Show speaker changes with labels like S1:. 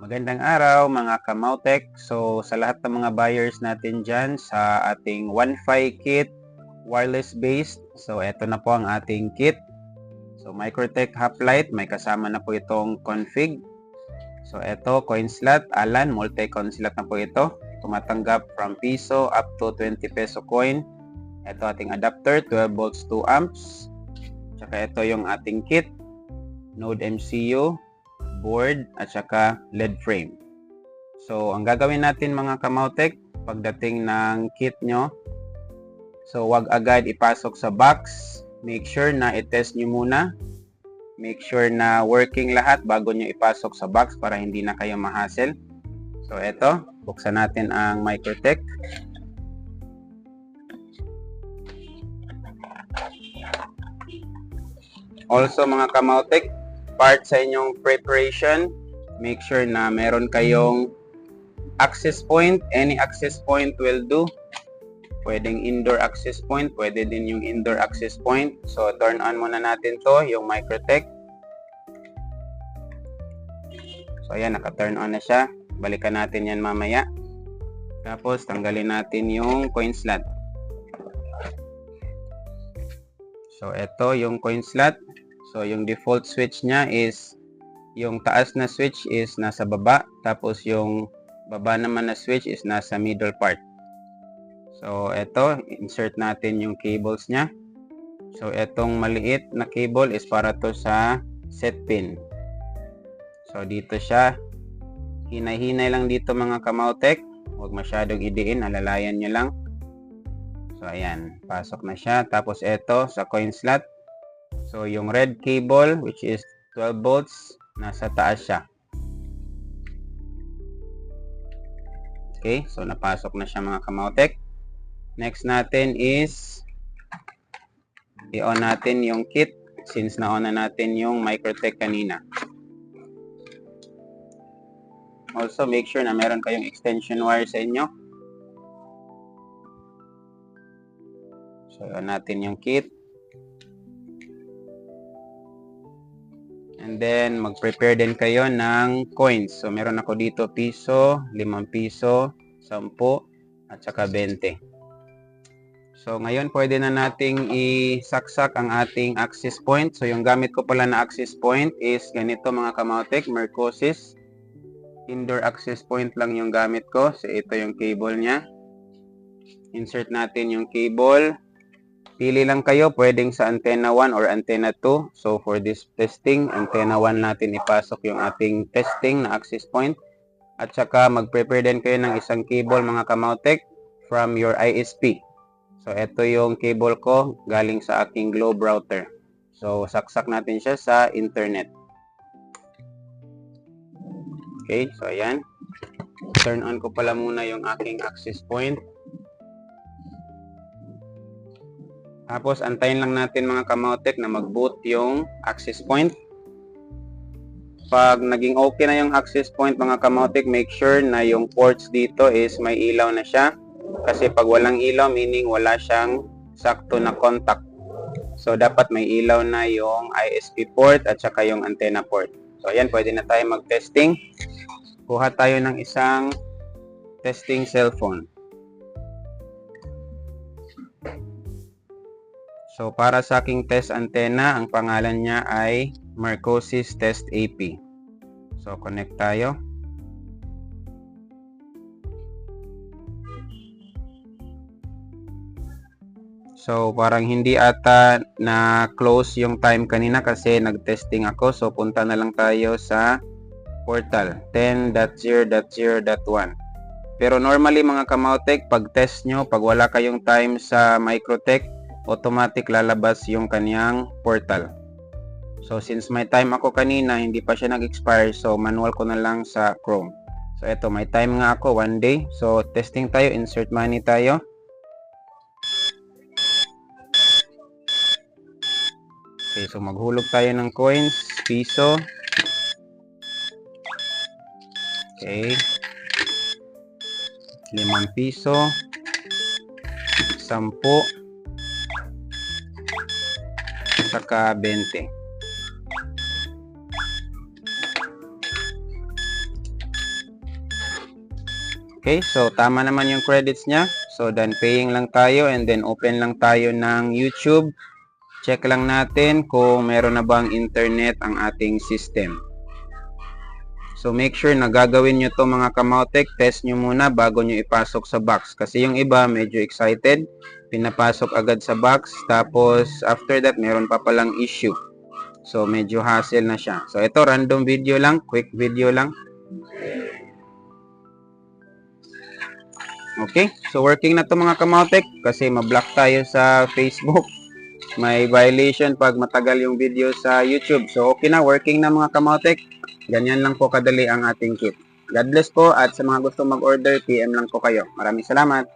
S1: Magandang araw mga Kamautek. So sa lahat ng mga buyers natin dyan sa ating Wi-Fi kit, wireless based. So eto na po ang ating kit. So Microtech Hoplite, may kasama na po itong config. So eto, coin slot, Alan, multi-coin slot na po ito. Tumatanggap from piso up to 20 peso coin. Ito ating adapter, 12 volts 2 amps. Tsaka ito yung ating kit, Node MCU, board at saka LED frame. So ang gagawin natin mga Kamautek pagdating ng kit nyo, so wag agad ipasok sa box. Make sure na i-test nyo muna, make sure na working lahat bago nyo ipasok sa box para hindi na kayo ma-hassle. So eto, buksan natin ang Microtech. Also mga Kamautek, part sa inyong preparation, make sure na meron kayong access point. Any access point will do. Pwedeng indoor access point, pwede din yung indoor access point. So turn on muna natin to, yung Microtech. So ayan, naka-turn on na siya. Balikan natin yan mamaya. Tapos tanggalin natin yung coin slot. So ito yung coin slot. So yung default switch niya is, yung taas na switch is nasa baba, tapos yung baba naman na switch is nasa middle part. So ito, insert natin yung cables niya. So itong maliit na cable is para to sa set pin. So dito siya, hinay-hinay lang dito mga Kamautek, huwag masyadong idiin, alalayan nyo lang. So ayan, pasok na siya. Tapos ito sa coin slot. So yung red cable, which is 12 volts, nasa taas siya. Okay, so napasok na siya mga Kamautek. Next natin is i-on natin yung kit since na-on na natin yung Microtech kanina. Also, make sure na meron kayong extension wire sa inyo. So, i-on natin yung kit. And then, mag-prepare din kayo ng coins. So, meron ako dito piso, 5 piso, 10, at saka 20. So, ngayon, pwede na nating isaksak ang ating access point. So, yung gamit ko pala na access point is ganito mga Kamautek, Mercosis. Indoor access point lang yung gamit ko. So, ito yung cable niya. Insert natin yung cable. Pili lang kayo, pwedeng sa antenna 1 or antenna 2. So for this testing, antenna 1 natin ipasok yung ating testing na access point. At saka mag-prepare din kayo ng isang cable mga Kamautek from your ISP. So ito yung cable ko galing sa aking Globe router. So saksak natin siya sa internet. Okay, so ayan. Turn on ko pala muna yung aking access point. Tapos, antayin lang natin mga Kamautek na mag-boot yung access point. Pag naging okay na yung access point mga Kamautek, make sure na yung ports dito is may ilaw na siya. Kasi pag walang ilaw, meaning wala siyang sakto na contact. So, dapat may ilaw na yung ISP port at saka yung antenna port. So, ayan, pwede na tayo mag-testing. Kuha tayo ng isang testing cellphone. So, para sa aking test antenna, ang pangalan niya ay Mercosis Test AP. So, connect tayo. So, parang hindi ata na-close yung time kanina kasi nag-testing ako. So, punta na lang tayo sa portal 10.0.0.1. Pero normally mga Kamautek, pag test nyo, pag wala kayong time sa Microtech, automatic lalabas yung kanyang portal. So since may time ako kanina, hindi pa siya nag-expire, so manual ko na lang sa Chrome. So eto, may time nga ako, 1 day. So testing tayo, insert money tayo. Okay, so maghulog tayo ng coins, piso. Okay. 5 piso. 10. Saka 20. Okay, so tama naman yung credits niya. So then paying lang tayo and then open lang tayo ng YouTube. Check lang natin kung meron na bang internet ang ating system. So make sure na gagawin nyo to mga Kamautek. Test nyo muna bago nyo ipasok sa box. Kasi yung iba medyo excited, pinapasok agad sa box. Tapos after that meron pa palang issue. So medyo hassle na siya. So ito random video lang, quick video lang. Okay, so working na to mga Kamautek kasi ma-block tayo sa Facebook. May violation pag matagal yung video sa YouTube. So okay na, working na mga Kamautek. Ganyan lang po kadali ang ating kit. God bless po at sa mga gusto mag-order, PM lang po kayo. Maraming salamat.